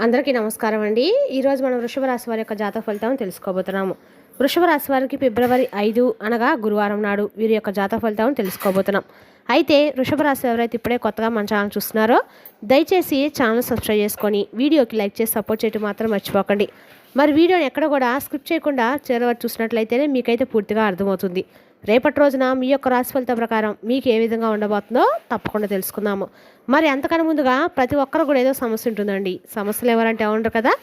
అందరికీ నమస్కారం అండి. ఈరోజు మనం వృషభ రాశి వారి యొక్క జాతక ఫలితాలను తెలుసుకోబోతున్నాము. వృషభ రాశి వారికి ఫిబ్రవరి 5 అనగా గురువారం నాడు వీరి యొక్క జాతక ఫలితాలను తెలుసుకోబోతున్నాం. అయితే వృషభ రాశి ఎవరైతే ఇప్పుడే కొత్తగా మన ఛానల్ చూస్తున్నారో దయచేసి ఛానల్ సబ్స్క్రైబ్ చేసుకొని వీడియోకి లైక్ చేసి సపోర్ట్ చేయడం మాత్రం మర్చిపోకండి. మరి వీడియోని ఎక్కడ కూడా స్కిప్ చేయకుండా చివరి వరకు చూసినట్లయితేనే మీకైతే పూర్తిగా అర్థమవుతుంది. రేపటి రోజున మీ యొక్క రాశి ఫలితం ప్రకారం మీకు ఏ విధంగా ఉండబోతుందో తప్పకుండా తెలుసుకుందాము. మరి అంతకన్నా ముందుగా ప్రతి ఒక్కరు కూడా ఏదో సమస్య ఉంటుందండి. సమస్యలు ఎవరంటే ఉండరు కదా,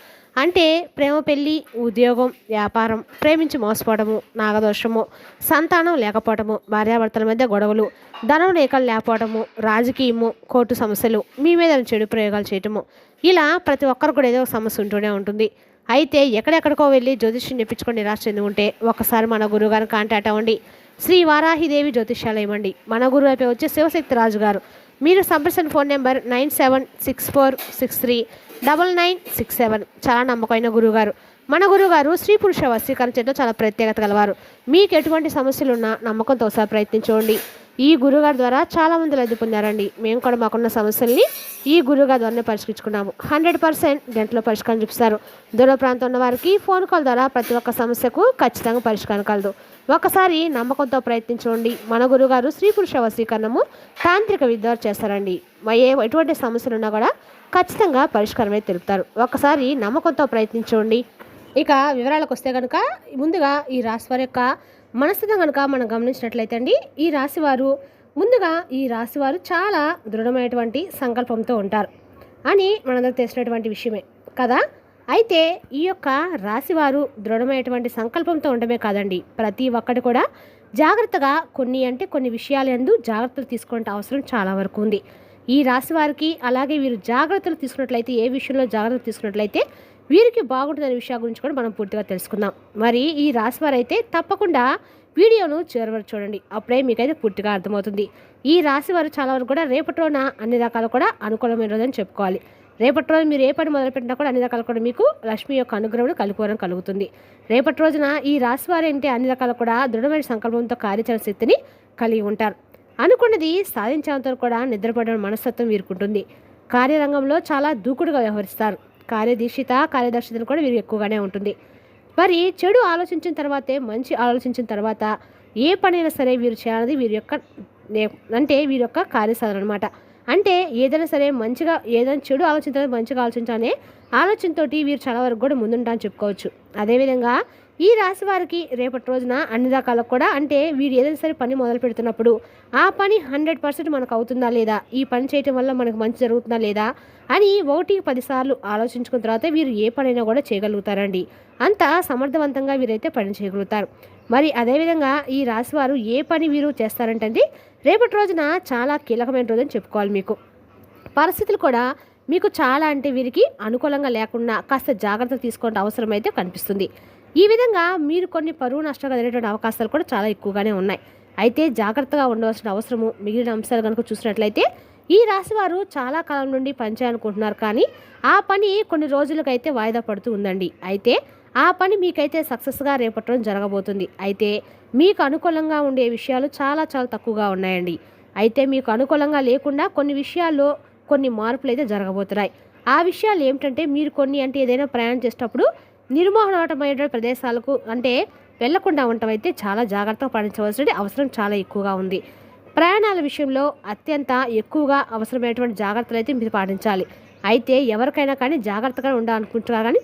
అంటే ప్రేమ, పెళ్ళి, ఉద్యోగం, వ్యాపారం, ప్రేమించి మోసపోవడము, నాగదోషము, సంతానం లేకపోవడము, భార్యాభర్తల మధ్య గొడవలు, ధనం రేఖలు లేకపోవడము, రాజకీయము, కోర్టు సమస్యలు, మీ మీద చెడు ప్రయోగాలు చేయటము, ఇలా ప్రతి ఒక్కరు కూడా ఏదో సమస్య ఉంటూనే ఉంటుంది. అయితే ఎక్కడెక్కడికో వెళ్ళి జ్యోతిష్యం చెప్పించుకొని నిరాశ చెంది ఉంటే ఒకసారి మన గురువుగారిని కాంటాక్ట్ అవ్వండి. శ్రీ వారాహిదేవి జ్యోతిష్యాలయం అండి. మన గురువు అయిపోయి వచ్చే శివశక్తి రాజు గారు. మీరు సంప్రదించిన ఫోన్ నెంబర్ 9764639967. చాలా నమ్మకమైన గురువుగారు. మన గురువుగారు స్త్రీ పురుష వశీకరణ చేయడం చాలా ప్రత్యేకత గలవారు. మీకు ఎటువంటి సమస్యలున్నా నమ్మకంతో ఒకసారి ప్రయత్నించండి. ఈ గురువుగారి ద్వారా చాలామంది లబ్ధి పొందారండి. మేము కూడా మాకున్న సమస్యల్ని ఈ గురువుగారి ద్వారానే పరిష్కరించుకున్నాము. 100% గంటలో పరిష్కారం చూపిస్తారు. దూర ప్రాంతం ఉన్న వారికి ఫోన్ కాల్ ద్వారా ప్రతి ఒక్క సమస్యకు ఖచ్చితంగా పరిష్కారం కలదు. ఒకసారి నమ్మకంతో ప్రయత్నించండి. మన గురువుగారు స్త్రీ పురుష వశీకరణము తాంత్రిక విద్య చేస్తారండి. ఎటువంటి సమస్యలు ఉన్నా కూడా ఖచ్చితంగా పరిష్కారమే తెలుపుతారు. ఒకసారి నమ్మకంతో ప్రయత్నించండి. ఇక వివరాలకు వస్తే కనుక ముందుగా ఈ రాశి వారి యొక్క మనస్థితం కనుక మనం గమనించినట్లయితే అండి, ఈ రాశివారు చాలా దృఢమైనటువంటి సంకల్పంతో ఉంటారు అని మనందరికి తెలిసినటువంటి విషయమే కదా. అయితే ఈ యొక్క రాశివారు దృఢమైనటువంటి సంకల్పంతో ఉండమే కాదండి, ప్రతి ఒక్కటి కూడా జాగ్రత్తగా కొన్ని విషయాలు యందు జాగ్రత్తలు తీసుకునే అవసరం చాలా వరకు ఉంది ఈ రాశి వారికి. అలాగే వీరు జాగ్రత్తలు తీసుకున్నట్లయితే, ఏ విషయంలో జాగ్రత్తలు తీసుకున్నట్లయితే వీరికి బాగుంటుందనే విషయాల గురించి కూడా మనం పూర్తిగా తెలుసుకుందాం. మరి ఈ రాశి వారు అయితే తప్పకుండా వీడియోను చివరి వరకు చూడండి, అప్పుడే మీకైతే పూర్తిగా అర్థమవుతుంది. ఈ రాశి వారు చాలా వరకు కూడా రేపటి రోజున అన్ని రకాలు కూడా అనుకూలమైన రోజు అని చెప్పుకోవాలి. రేపటి రోజు మీరు ఏ పని మొదలుపెట్టినా కూడా అన్ని రకాలు కూడా మీకు లక్ష్మి యొక్క అనుగ్రహం కలుగుతుంది. రేపటి రోజున ఈ రాశి వారు అంటే అన్ని రకాలు కూడా దృఢమైన సంకల్పంతో కార్యాచరణ శక్తిని కలిగి ఉంటారు. అనుకున్నది సాధించేంత కూడా నిద్రపడడం మనస్తత్వం వీరుకుంటుంది. కార్యరంగంలో చాలా దూకుడుగా వ్యవహరిస్తారు. కార్యదర్శితను కూడా వీరు ఎక్కువగానే ఉంటుంది. మరి చెడు ఆలోచించిన తర్వాతే మంచి ఆలోచించిన తర్వాత ఏ పనైనా సరే వీరు చేయాలన్నది వీరి యొక్క కార్యసాధన అనమాట. అంటే ఏదైనా సరే ఏదైనా చెడు ఆలోచించిన మంచిగా ఆలోచించాలనే ఆలోచనతోటి వీరు చాలా వరకు కూడా ముందుంటా అని చెప్పుకోవచ్చు. అదేవిధంగా ఈ రాశి వారికి రేపటి రోజున అన్ని రకాలకు కూడా, అంటే వీరు ఏదైనా సరే పని మొదలు పెడుతున్నప్పుడు ఆ పని 100% మనకు అవుతుందా లేదా, ఈ పని చేయటం వల్ల మనకు మంచి జరుగుతుందా లేదా అని 1-10 సార్లు ఆలోచించుకున్న తర్వాత వీరు ఏ పనైనా కూడా చేయగలుగుతారండి. అంత సమర్థవంతంగా వీరైతే పని చేయగలుగుతారు. మరి అదేవిధంగా ఈ రాశి వారు ఏ పని వీరు చేస్తారంటే రేపటి రోజున చాలా కీలకమైన రోజని చెప్పుకోవాలి. మీకు పరిస్థితులు కూడా మీకు చాలా అంటే వీరికి అనుకూలంగా లేకుండా కాస్త జాగ్రత్త తీసుకోవాల్సిన అవసరం అయితే కనిపిస్తుంది. ఈ విధంగా మీరు కొన్ని పరువు నష్టాలు కలిగేటువంటి అవకాశాలు కూడా చాలా ఎక్కువగానే ఉన్నాయి. అయితే జాగ్రత్తగా ఉండవలసిన అవసరము మిగిలిన అంశాలు కనుక చూసినట్లయితే, ఈ రాశి వారు చాలా కాలం నుండి పనిచేయాలనుకుంటున్నారు, కానీ ఆ పని కొన్ని రోజులకైతే వాయిదా పడుతూ ఉందండి. అయితే ఆ పని మీకైతే సక్సెస్గా రేపటి రోజు జరగబోతుంది. అయితే మీకు అనుకూలంగా ఉండే విషయాలు చాలా చాలా తక్కువగా ఉన్నాయండి. అయితే మీకు అనుకూలంగా లేకుండా కొన్ని విషయాల్లో కొన్ని మార్పులు అయితే జరగబోతున్నాయి. ఆ విషయాలు ఏమిటంటే, మీరు ఏదైనా ప్రయాణం చేసేటప్పుడు నిర్మోహనమైన ప్రదేశాలకు వెళ్లకుండా ఉండటం అయితే చాలా జాగ్రత్తగా పాటించవలసిన అవసరం చాలా ఎక్కువగా ఉంది. ప్రయాణాల విషయంలో అత్యంత ఎక్కువగా అవసరమైనటువంటి జాగ్రత్తలు అయితే మీరు పాటించాలి. అయితే ఎవరికైనా కానీ జాగ్రత్తగా ఉండాలనుకుంటున్నారు, కానీ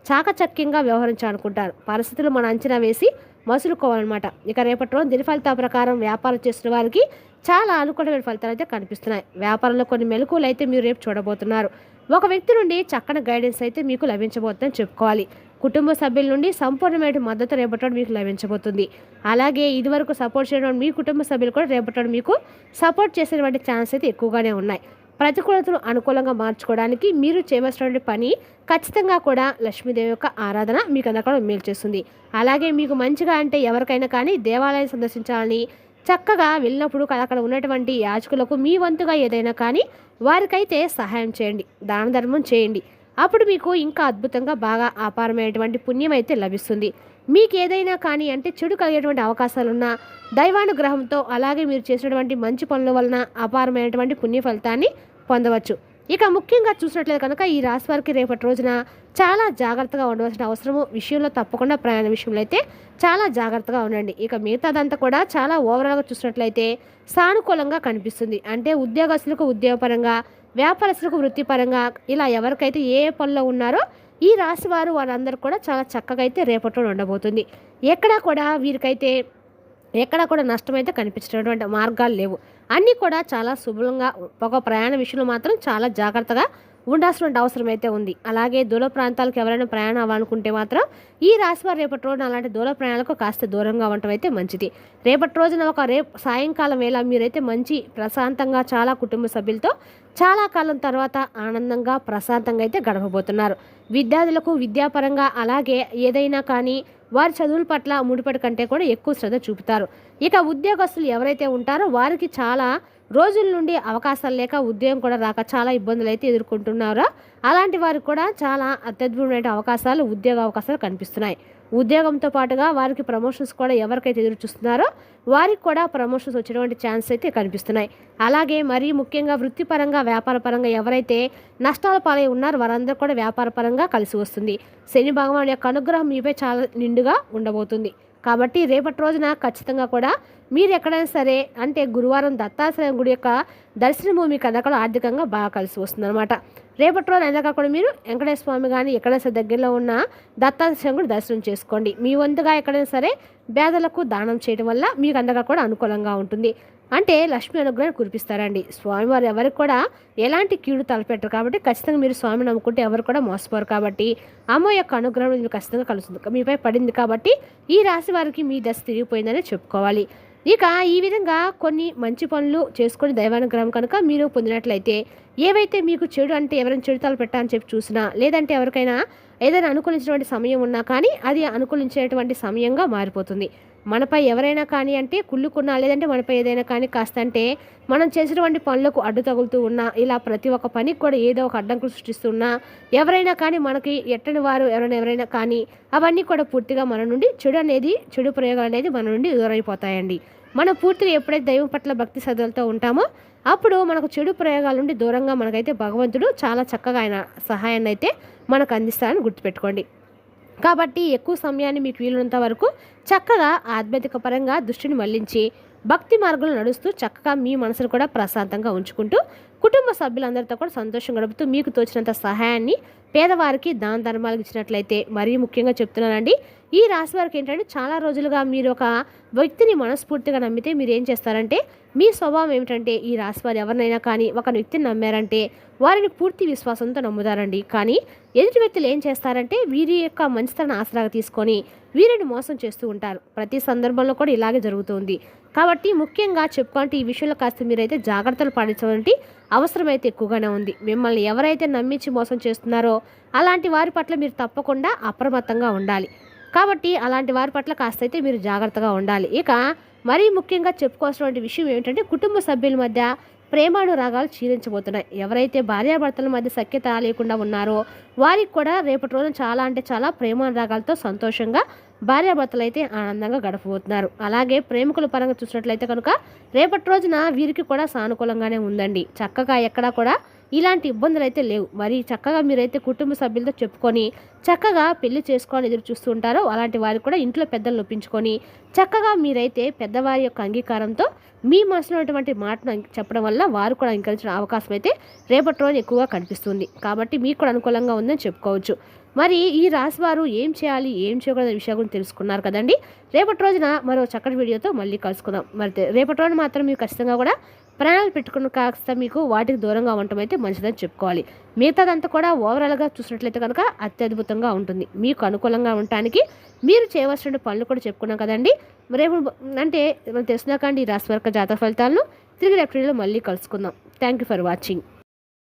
చాకచక్యంగా వ్యవహరించాలనుకుంటారు. పరిస్థితులు మన అంచనా వేసి మసులుకోవాలన్నమాట. ఇక రేపటి రోజు దిన ఫలితాల ప్రకారం వ్యాపారం చేస్తున్న వారికి చాలా అనుకూలమైన ఫలితాలు అయితే కనిపిస్తున్నాయి. వ్యాపారంలో కొన్ని మెలకువలు అయితే మీరు రేపు చూడబోతున్నారు. ఒక వ్యక్తి నుండి చక్కని గైడెన్స్ అయితే మీకు లభించబోతుందని చెప్పుకోవాలి. కుటుంబ సభ్యుల నుండి సంపూర్ణమైన మద్దతు రేపటి మీకు లభించబోతుంది. అలాగే ఇదివరకు సపోర్ట్ చేయడం మీ కుటుంబ సభ్యులు కూడా రేపటి మీకు సపోర్ట్ చేసేటువంటి ఛాన్స్ అయితే ఎక్కువగానే ఉన్నాయి. ప్రతికూలతను అనుకూలంగా మార్చుకోవడానికి మీరు చేయవలసినటువంటి పని ఖచ్చితంగా కూడా లక్ష్మీదేవి యొక్క ఆరాధన మీకు అందరికీ మేలు చేస్తుంది. అలాగే మీకు మంచిగా ఎవరికైనా కానీ దేవాలయం సందర్శించాలని చక్కగా వెళ్ళినప్పుడు అక్కడ ఉన్నటువంటి యాజకులకు మీ వంతుగా ఏదైనా కానీ వారికైతే సహాయం చేయండి, దాన ధర్మం చేయండి. అప్పుడు మీకు ఇంకా అద్భుతంగా బాగా అపారమైనటువంటి పుణ్యం అయితే లభిస్తుంది. మీకు ఏదైనా కానీ చెడు కలిగేటువంటి అవకాశాలున్న దైవానుగ్రహంతో అలాగే మీరు చేసినటువంటి మంచి పనుల వలన అపారమైనటువంటి పుణ్య ఫలితాన్ని పొందవచ్చు. ఇక ముఖ్యంగా చూసినట్లయితే కనుక ఈ రాశి వారికి రేపటి రోజున చాలా జాగ్రత్తగా ఉండవలసిన అవసరము విషయంలో తప్పకుండా ప్రయాణ విషయంలో అయితే చాలా జాగ్రత్తగా ఉండండి. ఇక మిగతాదంతా కూడా చాలా ఓవరాల్గా చూసినట్లయితే సానుకూలంగా కనిపిస్తుంది. అంటే ఉద్యోగస్తులకు ఉద్యోగపరంగా, వ్యాపారస్తులకు వృత్తిపరంగా ఇలా ఎవరికైతే ఏ పనిలో ఉన్నారో ఈ రాశి వారు వాళ్ళందరూ కూడా చాలా చక్కగా అయితే రేపటి రోజు ఉండబోతుంది. ఎక్కడా కూడా వీరికైతే ఎక్కడా కూడా నష్టమైతే కనిపించినటువంటి మార్గాలు లేవు. అన్నీ కూడా చాలా శుభ్రంగా ఒక ప్రయాణ విషయంలో మాత్రం చాలా జాగ్రత్తగా ఉండాల్సిన అవసరం అయితే ఉంది. అలాగే దూర ప్రాంతాలకు ఎవరైనా ప్రయాణం అవ్వాలనుకుంటే మాత్రం ఈ రాశివారు రేపటి రోజున అలాంటి దూర ప్రయాణాలకు కాస్త దూరంగా ఉండటం అయితే మంచిది. రేపటి రోజున సాయంకాలం వేళ మీరైతే మంచి ప్రశాంతంగా చాలా కుటుంబ సభ్యులతో చాలా కాలం తర్వాత ఆనందంగా ప్రశాంతంగా అయితే గడపబోతున్నారు. విద్యార్థులకు విద్యాపరంగా అలాగే ఏదైనా కానీ వారి చదువుల పట్ల ముడిపడి కంటే కూడా ఎక్కువ శ్రద్ధ చూపుతారు. ఇక ఉద్యోగస్తులు ఎవరైతే ఉంటారో వారికి చాలా రోజుల నుండి అవకాశాలు లేక ఉద్యోగం కూడా రాక చాలా ఇబ్బందులు అయితే ఎదుర్కొంటున్నారో అలాంటి వారికి కూడా చాలా అత్యద్భుతమైన ఉద్యోగ అవకాశాలు కనిపిస్తున్నాయి. ఉద్యోగంతో పాటుగా వారికి ప్రమోషన్స్ కూడా ఎవరికైతే ఎదురు చూస్తున్నారో వారికి కూడా ప్రమోషన్స్ వచ్చేటువంటి ఛాన్స్ అయితే కనిపిస్తున్నాయి. అలాగే మరీ ముఖ్యంగా వృత్తిపరంగా వ్యాపారపరంగా ఎవరైతే నష్టాల పాలై ఉన్నారో వారందరూ కూడా వ్యాపారపరంగా కలిసి వస్తుంది. శని భగవాన్ యొక్క అనుగ్రహం మీపై చాలా నిండుగా ఉండబోతుంది. కాబట్టి రేపటి రోజున ఖచ్చితంగా కూడా మీరు ఎక్కడైనా సరే అంటే గురువారం దత్తాత్రేయ గుడి యొక్క దర్శనము మీకు అందరికీ ఆర్థికంగా బాగా కలిసి వస్తుంది అనమాట. రేపటి రోజు అందరికీ కూడా మీరు వెంకటేశ్వర స్వామి కానీ ఎక్కడైనా సరే దగ్గరలో ఉన్న దత్తాత్రేయ గుడి దర్శనం చేసుకోండి. మీ వంతుగా ఎక్కడైనా సరే పేదలకు దానం చేయడం వల్ల మీకు అందరికీ కూడా అనుకూలంగా ఉంటుంది. అంటే లక్ష్మీ అనుగ్రహాన్ని కురిపిస్తారండి. స్వామివారు ఎవరికి కూడా ఎలాంటి కీడు తలపెట్టరు కాబట్టి ఖచ్చితంగా మీరు స్వామిని నమ్ముకుంటే ఎవరు కూడా మోసపోరు కాబట్టి అమ్మ యొక్క అనుగ్రహం మీకు ఖచ్చితంగా కలుస్తుంది, మీపై పడింది. కాబట్టి ఈ రాశి వారికి మీ దశ తిరిగిపోయిందని చెప్పుకోవాలి. ఇక ఈ విధంగా కొన్ని మంచి పనులు చేసుకొని దైవానుగ్రహం కనుక మీరు పొందినట్లయితే ఏవైతే మీకు చెడు అంటే ఎవరైనా చెడు తలపెట్టాలని చెప్పి చూసినా లేదంటే ఎవరికైనా ఏదైనా అనుకూలించినటువంటి సమయం ఉన్నా కానీ అది అనుకూలించేటువంటి సమయంగా మారిపోతుంది. మనపై ఎవరైనా కానీ అంటే కుళ్ళుకున్నా లేదంటే మనపై ఏదైనా కానీ కాస్త అంటే మనం చేసినటువంటి పనులకు అడ్డు తగులుతూ ఉన్నా ఇలా ప్రతి ఒక్క పనికి కూడా ఏదో ఒక అడ్డంకులు సృష్టిస్తున్నా ఎవరైనా కానీ మనకి ఎట్టని వారు ఎవరైనా కానీ అవన్నీ కూడా పూర్తిగా మన నుండి చెడు ప్రయోగాలు అనేది మన నుండి దూరైపోతాయండి. మనం పూర్తిగా ఎప్పుడైతే దైవం పట్ల భక్తి శ్రద్ధలతో ఉంటామో అప్పుడు మనకు చెడు ప్రయోగాల నుండి దూరంగా మనకైతే భగవంతుడు చాలా చక్కగా ఆయన సహాయాన్ని అయితే మనకు అందిస్తారని గుర్తుపెట్టుకోండి. కాబట్టి ఎక్కువ సమయాన్ని మీకు వీలున్నంత వరకు చక్కగా ఆధ్యాత్మిక పరంగా దృష్టిని మళ్లించి భక్తి మార్గంలో నడుస్తూ చక్కగా మీ మనసును కూడా ప్రశాంతంగా ఉంచుకుంటూ కుటుంబ సభ్యులందరితో కూడా సంతోషం గడుపుతూ మీకు తోచినంత సహాయాన్ని పేదవారికి దాన ధర్మాలకు ఇచ్చినట్లయితే మరీ ముఖ్యంగా చెప్తున్నానండి, ఈ రాశి వారికి ఏంటంటే చాలా రోజులుగా మీరు ఒక వ్యక్తిని మనస్ఫూర్తిగా నమ్మితే మీరు ఏం చేస్తారంటే మీ స్వభావం ఏమిటంటే ఈ రాశి వారు ఎవరినైనా కానీ ఒక వ్యక్తిని నమ్మారంటే వారిని పూర్తి విశ్వాసంతో నమ్ముతారండి. కానీ ఎదుటి వ్యక్తులు ఏం చేస్తారంటే వీరి యొక్క మంచితనాన్ని ఆసరాగా తీసుకొని వీరిని మోసం చేస్తూ ఉంటారు. ప్రతి సందర్భంలో కూడా ఇలాగే జరుగుతుంది. కాబట్టి ముఖ్యంగా చెప్పుకుంటే ఈ విషయంలో కాస్త మీరైతే జాగ్రత్తలు పాటించడానికి అవసరం అయితే ఎక్కువగానే ఉంది. మిమ్మల్ని ఎవరైతే నమ్మించి మోసం చేస్తున్నారో అలాంటి వారి పట్ల మీరు తప్పకుండా అప్రమత్తంగా ఉండాలి. కాబట్టి అలాంటి వారి పట్ల కాస్త అయితే మీరు జాగ్రత్తగా ఉండాలి. ఇక మరీ ముఖ్యంగా చెప్పుకోవాల్సినటువంటి విషయం ఏమిటంటే కుటుంబ సభ్యుల మధ్య ప్రేమానురాగాలు క్షీణించబోతున్నాయి. ఎవరైతే భార్యాభర్తల మధ్య సఖ్యత లేకుండా ఉన్నారో వారికి కూడా రేపటి రోజున చాలా అంటే చాలా ప్రేమానురాగాలతో సంతోషంగా భార్యాభర్తలు అయితే ఆనందంగా గడపబోతున్నారు. అలాగే ప్రేమికుల పరంగా చూసినట్లయితే కనుక రేపటి రోజున వీరికి కూడా సానుకూలంగానే ఉందండి. చక్కగా ఎక్కడా కూడా ఇలాంటి ఇబ్బందులు అయితే లేవు. మరి చక్కగా మీరైతే కుటుంబ సభ్యులతో చెప్పుకొని చక్కగా పెళ్లి చేసుకోవాలని ఎదురు చూస్తూ ఉంటారో అలాంటి వారికి కూడా ఇంట్లో పెద్దలు ఒప్పించుకొని చక్కగా మీరైతే పెద్దవారి యొక్క అంగీకారంతో మీ మనసులో ఉన్నటువంటి మాటను చెప్పడం వల్ల వారు కూడా అంగీకరించిన అవకాశం అయితే రేపటి రోజు ఎక్కువగా కనిపిస్తుంది. కాబట్టి మీకు కూడా అనుకూలంగా ఉందని చెప్పుకోవచ్చు. మరి ఈ రాశి వారు ఏం చేయాలి ఏం చేయకూడదు విషయం గురించి తెలుసుకున్నారు కదండి. రేపటి రోజున మరో చక్కటి వీడియోతో మళ్ళీ కలుసుకుందాం. మరి రేపటి రోజున మాత్రం మీకు ఖచ్చితంగా కూడా ప్రాణాలు పెట్టుకున్న కాస్త మీకు వాటికి దూరంగా ఉండటం అయితే మంచిదని చెప్పుకోవాలి. మిగతాదంతా కూడా ఓవరాల్గా చూసినట్లయితే కనుక అత్యద్భుతంగా ఉంటుంది. మీకు అనుకూలంగా ఉండటానికి మీరు చేయవలసిన పనులు కూడా చెప్పుకున్నాం కదండి. రేపు అంటే మనం తెలిసినాకండి ఈ రాశి వర్గ జాతక ఫలితాలను తిరిగి రేపటి వీడియోలో మళ్ళీ కలుసుకుందాం. Thank you for watching.